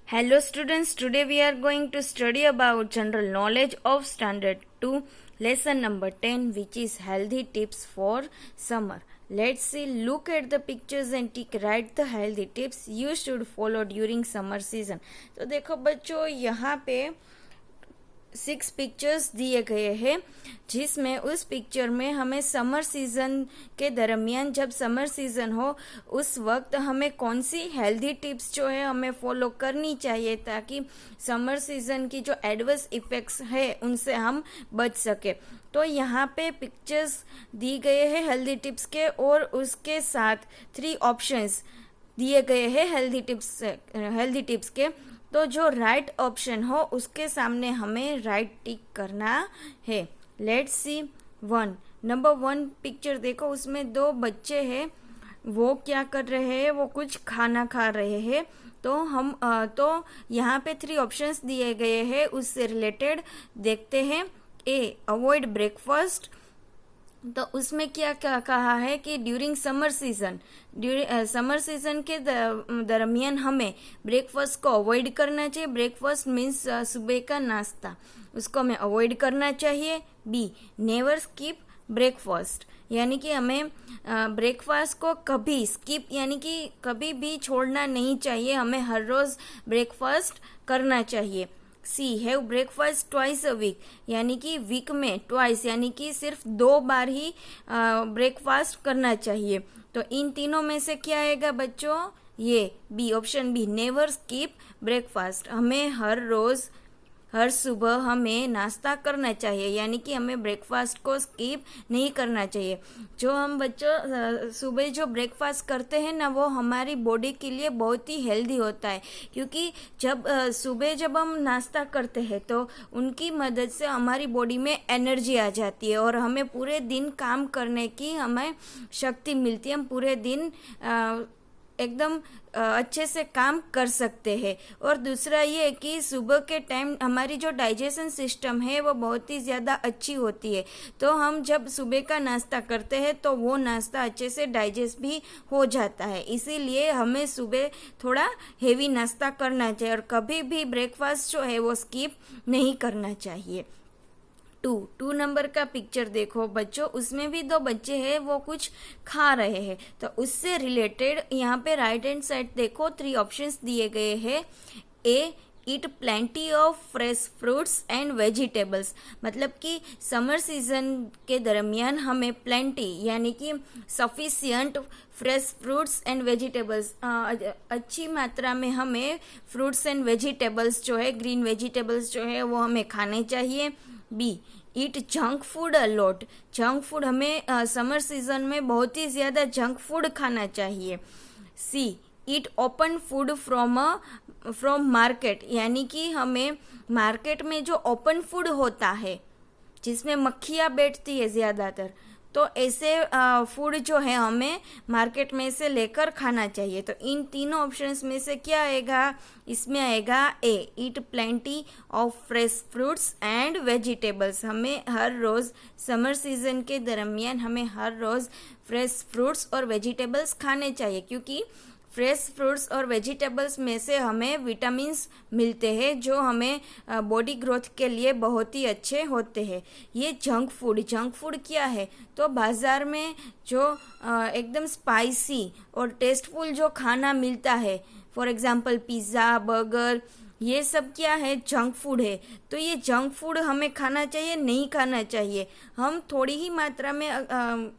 Hello students, today we are going to study about general knowledge of standard 2 lesson number 10 which is healthy tips for summer. Let's see, look at the pictures and write the healthy tips you should follow during summer season. तो देखो बच्चों यहाँ पे 6 pictures दिए गए हैं जिसमें उस पिक्चर में हमें समर सीजन के दरमियान जब समर सीजन हो उस वक्त हमें कौन सी हेल्दी टिप्स जो है हमें फॉलो करनी चाहिए ताकि समर सीजन की जो एडवर्स इफेक्ट्स है उनसे हम बच सके। तो यहाँ पे पिक्चर्स दी गए हैं हेल्दी टिप्स के और उसके साथ 3 ऑप्शंस दिए गए हैं हेल्दी टिप्स के। तो जो राइट ऑप्शन हो उसके सामने हमें राइट टिक करना है। लेट्स सी नंबर 1 पिक्चर देखो, उसमें 2 बच्चे हैं, वो क्या कर रहे हैं, वो कुछ खाना खा रहे हैं। तो यहाँ पे 3 ऑप्शंस दिए गए हैं, उससे रिलेटेड देखते हैं। ए, अवॉइड ब्रेकफास्ट। तो उसमें क्या क्या कहा है कि ड्यूरिंग समर सीजन के दरमियान हमें ब्रेकफास्ट को अवॉइड करना चाहिए। ब्रेकफास्ट मीन्स सुबह का नाश्ता, उसको हमें अवॉइड करना चाहिए। बी, नेवर स्किप ब्रेकफास्ट, यानी कि हमें ब्रेकफास्ट को कभी स्किप यानी कि कभी भी छोड़ना नहीं चाहिए, हमें हर रोज ब्रेकफास्ट करना चाहिए। C, have breakfast twice a week, यानी कि वीक में ट्वाइस यानी कि सिर्फ 2 बार ही ब्रेकफास्ट करना चाहिए। तो इन तीनों में से क्या आएगा बच्चों? ये B, option B, never skip breakfast. हमें हर सुबह हमें नाश्ता करना चाहिए, यानी कि हमें ब्रेकफास्ट को स्किप नहीं करना चाहिए। जो हम बच्चों सुबह जो ब्रेकफास्ट करते हैं ना, वो हमारी बॉडी के लिए बहुत ही हेल्दी होता है, क्योंकि जब हम नाश्ता करते हैं तो उनकी मदद से हमारी बॉडी में एनर्जी आ जाती है और हमें पूरे दिन काम करने की हमें शक्ति मिलती है। हम पूरे दिन एकदम अच्छे से काम कर सकते हैं। और दूसरा ये कि सुबह के टाइम हमारी जो डाइजेशन सिस्टम है वो बहुत ही ज़्यादा अच्छी होती है। तो हम जब सुबह का नाश्ता करते हैं तो वो नाश्ता अच्छे से डाइजेस्ट भी हो जाता है, इसीलिए हमें सुबह थोड़ा हेवी नाश्ता करना चाहिए और कभी भी ब्रेकफास्ट जो है वो स्किप नहीं करना चाहिए। 2 नंबर का पिक्चर देखो बच्चों, उसमें भी 2 बच्चे हैं, वो कुछ खा रहे हैं। तो उससे रिलेटेड यहाँ पे राइट हैंड साइड देखो 3 ऑप्शंस दिए गए हैं। A, eat plenty of fresh fruits and vegetables, मतलब कि समर सीजन के दरमियान हमें प्लेंटी यानी कि sufficient fresh fruits and vegetables, अच्छी मात्रा में हमें फ्रूट्स एंड वेजिटेबल्स जो है, ग्रीन वेजिटेबल्स जो है वो हमें खाने चाहिए। B, eat junk food a lot, junk food हमें समर सीजन में बहुत ही ज़्यादा जंक फूड खाना चाहिए। C, eat open food from market, यानी कि हमें मार्केट में जो ओपन फूड होता है जिसमें मक्खियाँ बैठती है ज़्यादातर, तो ऐसे फूड जो है हमें मार्केट में से लेकर खाना चाहिए। तो इन तीनों ऑप्शंस में से क्या आएगा? इसमें आएगा A, eat plenty of fresh fruits and vegetables. हमें हर रोज़ समर सीजन के दरमियान हमें हर रोज़ फ्रेश फ्रूट्स और वेजिटेबल्स खाने चाहिए, क्योंकि फ्रेश फ्रूट्स और वेजिटेबल्स में से हमें विटामिन्स मिलते हैं जो हमें बॉडी ग्रोथ के लिए बहुत ही अच्छे होते हैं। ये जंक फूड क्या है? तो बाज़ार में जो एकदम स्पाइसी और टेस्टफुल जो खाना मिलता है, फॉर एग्जांपल पिज़्ज़ा, बर्गर, ये सब क्या है? जंक फूड है। तो ये जंक फूड हमें खाना चाहिए? नहीं खाना चाहिए। हम थोड़ी ही मात्रा में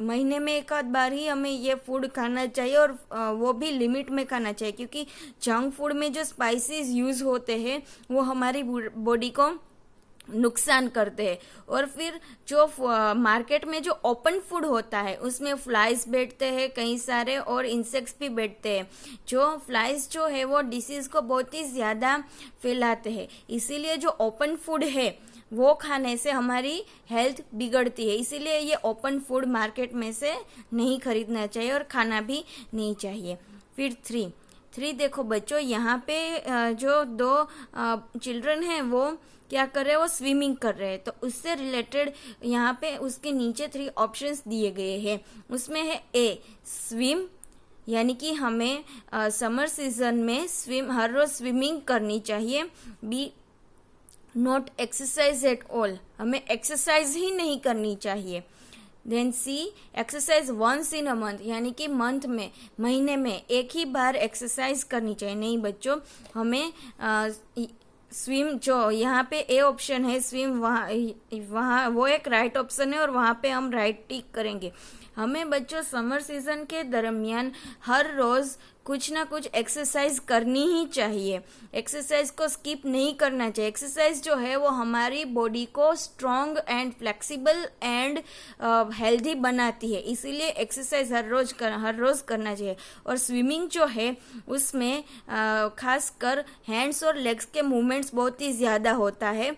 महीने में 1 आध बार ही हमें ये फूड खाना चाहिए और वो भी लिमिट में खाना चाहिए, क्योंकि जंक फूड में जो स्पाइसेस यूज़ होते हैं वो हमारी बॉडी को नुकसान करते हैं। और फिर जो मार्केट में जो ओपन फूड होता है उसमें फ्लाइज बैठते हैं कई सारे और इंसेक्ट्स भी बैठते हैं। जो फ्लाइज जो है वो डिसीज़ को बहुत ही ज़्यादा फैलाते हैं, इसीलिए जो ओपन फूड है वो खाने से हमारी हेल्थ बिगड़ती है। इसीलिए ये ओपन फूड मार्केट में से नहीं खरीदना चाहिए और खाना भी नहीं चाहिए। फिर 3 देखो बच्चों, यहाँ पे जो 2 चिल्ड्रन हैं वो क्या कर रहे हैं? वो स्विमिंग कर रहे हैं। तो उससे रिलेटेड यहाँ पे उसके नीचे 3 ऑप्शंस दिए गए हैं। उसमें है ए, स्विम, यानी कि हमें समर सीजन में हर रोज स्विमिंग करनी चाहिए। B, not exercise at all, हमें एक्सरसाइज ही नहीं करनी चाहिए। Then C, exercise once in a month, यानी कि मंथ में, महीने में एक ही बार एक्सरसाइज करनी चाहिए। नहीं बच्चों, हमें स्विम, जो यहाँ पे ए ऑप्शन है स्विम, वहाँ वो एक राइट ऑप्शन है और वहाँ पे हम राइट टिक करेंगे। हमें बच्चों समर सीजन के दरमियान हर रोज कुछ ना कुछ एक्सरसाइज करनी ही चाहिए। एक्सरसाइज को स्किप नहीं करना चाहिए। एक्सरसाइज जो है वो हमारी बॉडी को strong and flexible and healthy बनाती है, इसीलिए एक्सरसाइज हर रोज करना चाहिए। और स्विमिंग जो है उसमें खासकर हैंड्स और लेग्स के मूवमेंट्स बहुत ही ज़्यादा होता है।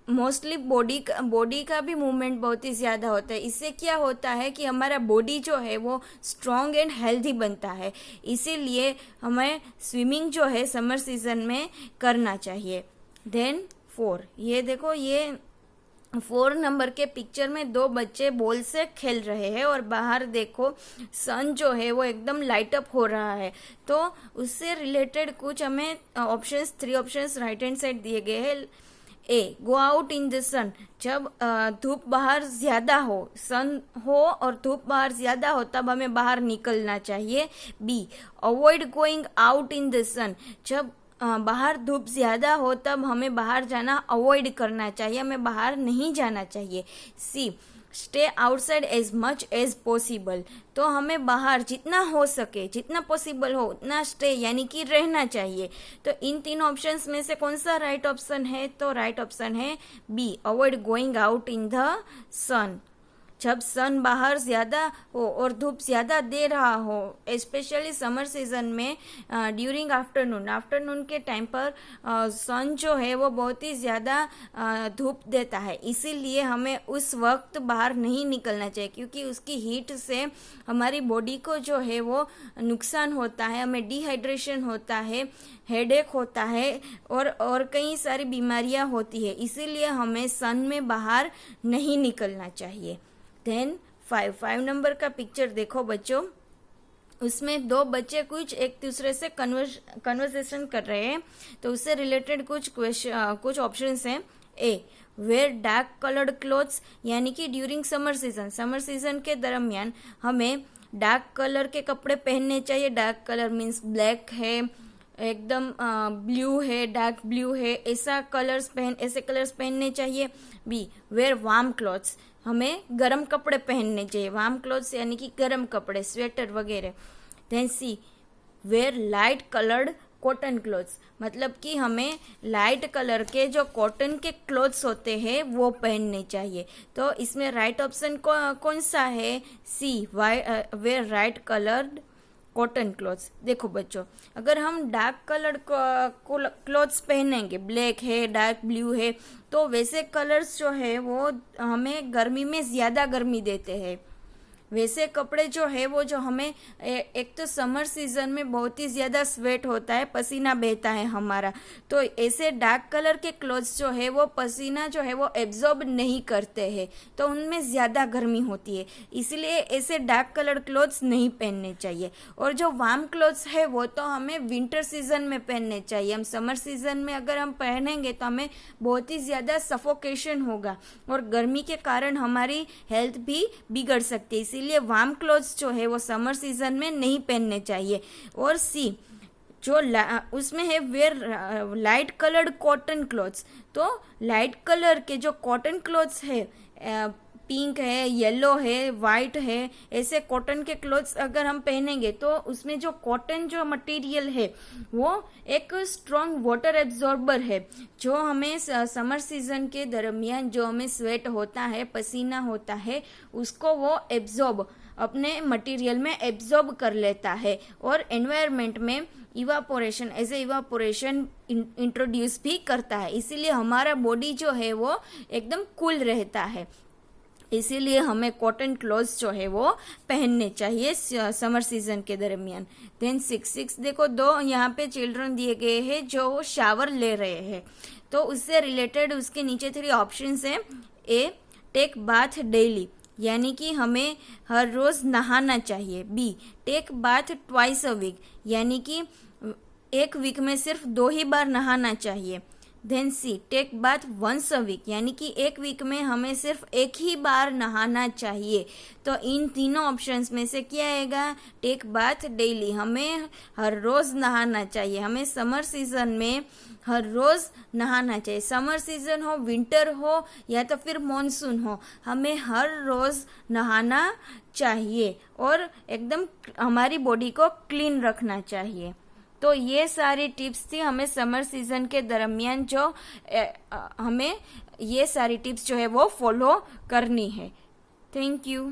मोस्टली बॉडी का भी मूवमेंट बहुत ही ज़्यादा होता है। इससे क्या होता है कि हमारा बॉडी जो है वो स्ट्रॉन्ग एंड हेल्दी बनता है, इसीलिए हमें स्विमिंग जो है समर सीजन में करना चाहिए। देन 4, ये देखो, ये 4 नंबर के पिक्चर में 2 बच्चे बॉल से खेल रहे हैं और बाहर देखो सन जो है वो एकदम लाइट अप हो रहा है। तो उससे रिलेटेड कुछ हमें options, 3 options right hand side दिए गए हैं। ए, go out in the sun, जब धूप बाहर ज्यादा हो, सन हो और धूप बाहर ज्यादा हो तब हमें बाहर निकलना चाहिए। B, avoid going out in the sun, जब बाहर धूप ज्यादा हो तब हमें बाहर जाना अवॉइड करना चाहिए, हमें बाहर नहीं जाना चाहिए। C, stay outside as much as possible, तो हमें बाहर जितना हो सके, जितना पॉसिबल हो उतना स्टे यानी कि रहना चाहिए। तो इन 3 ऑप्शंस में से कौन सा राइट ऑप्शन है? तो राइट ऑप्शन है B, avoid going out in the sun. जब सन बाहर ज़्यादा हो और धूप ज़्यादा दे रहा हो, स्पेशली समर सीजन में ड्यूरिंग आफ्टरनून के टाइम पर सन जो है वो बहुत ही ज़्यादा धूप देता है, इसीलिए हमें उस वक्त बाहर नहीं निकलना चाहिए, क्योंकि उसकी हीट से हमारी बॉडी को जो है वो नुकसान होता है, हमें डिहाइड्रेशन होता है, हेडेक होता है और कई सारी बीमारियां होती है, इसीलिए हमें सन में बाहर नहीं निकलना चाहिए। देन 5 नंबर का पिक्चर देखो बच्चों, उसमें 2 बच्चे कुछ एक दूसरे से कन्वर्सेशन कर रहे हैं, तो उससे रिलेटेड कुछ ऑप्शंस हैं। ए, वेयर डार्क कलर्ड क्लोथ्स, यानी कि ड्यूरिंग समर सीजन के दरमियान हमें डार्क कलर के कपड़े पहनने चाहिए। डार्क कलर मीन्स ब्लैक है, एकदम ब्लू है, डार्क ब्लू है, ऐसे कलर्स पहनने चाहिए। बी, वेयर वार्म क्लॉथ्स, हमें गर्म कपड़े पहनने चाहिए। वार्म क्लॉथ्स यानी कि गर्म कपड़े, स्वेटर वगैरह। Then C, wear light coloured cotton clothes, मतलब कि हमें लाइट कलर के जो कॉटन के क्लॉथ्स होते हैं वो पहनने चाहिए। तो इसमें राइट ऑप्शन कौन सा है? C, wear light coloured cotton clothes. देखो बच्चों, अगर हम डार्क कलर क्लॉथ्स पहनेंगे, ब्लैक है, डार्क ब्लू है, तो वैसे कलर्स जो है वो हमें गर्मी में ज़्यादा गर्मी देते हैं। वैसे कपड़े जो है वो जो हमें एक तो समर सीजन में बहुत ही ज़्यादा स्वेट होता है, पसीना बहता है हमारा, तो ऐसे डार्क कलर के क्लॉथ्स जो है वो पसीना जो है वो एब्जॉर्ब नहीं करते हैं, तो उनमें ज़्यादा गर्मी होती है, इसलिए ऐसे डार्क कलर क्लॉथ्स नहीं पहनने चाहिए। और जो वार्म क्लॉथ्स है वो तो हमें विंटर सीजन में पहनने चाहिए। हम समर सीजन में अगर हम पहनेंगे तो हमें बहुत ही ज़्यादा सफोकेशन होगा और गर्मी के कारण हमारी हेल्थ भी बिगड़ सकती है, इसीलिए वार्म क्लॉथ्स जो है वो समर सीजन में नहीं पहनने चाहिए। और सी, जो उसमें है wear light coloured cotton clothes, तो लाइट कलर के जो कॉटन क्लॉथ्स है, पिंक है, येलो है, वाइट है, ऐसे कॉटन के क्लॉथ्स अगर हम पहनेंगे तो उसमें जो कॉटन जो मटेरियल है वो एक स्ट्रॉन्ग वाटर एब्जॉर्बर है, जो हमें समर सीजन के दरमियान जो हमें स्वेट होता है, पसीना होता है, उसको वो एब्जॉर्ब अपने मटेरियल में एब्जॉर्ब कर लेता है और एनवायरनमेंट में इवापोरेशन इंट्रोड्यूस भी करता है, इसीलिए हमारा बॉडी जो है वो एकदम कूल रहता है। इसीलिए हमें कॉटन क्लॉथ्स जो है वो पहनने चाहिए समर सीजन के दरमियान। देन 6 देखो, 2 यहाँ पे चिल्ड्रन दिए गए हैं जो शावर ले रहे हैं, तो उससे रिलेटेड उसके नीचे 3 ऑप्शंस हैं। ए, टेक बाथ डेली, यानी कि हमें हर रोज नहाना चाहिए। B, take bath twice a week, यानी कि एक वीक में सिर्फ 2 ही बार नहाना चाहिए। Then C, take bath once a week, यानी कि एक वीक में हमें सिर्फ एक ही बार नहाना चाहिए। तो इन तीनों ऑप्शंस में से क्या आएगा? टेक बाथ डेली, हमें हर रोज नहाना चाहिए। हमें समर सीजन में हर रोज नहाना चाहिए। समर सीजन हो, विंटर हो या तो फिर मॉनसून हो, हमें हर रोज नहाना चाहिए और एकदम हमारी बॉडी को क्लीन रखना चाहिए। तो ये सारी टिप्स थी हमें समर सीजन के दरमियान जो हमें ये सारी टिप्स जो है वो फॉलो करनी है। Thank you.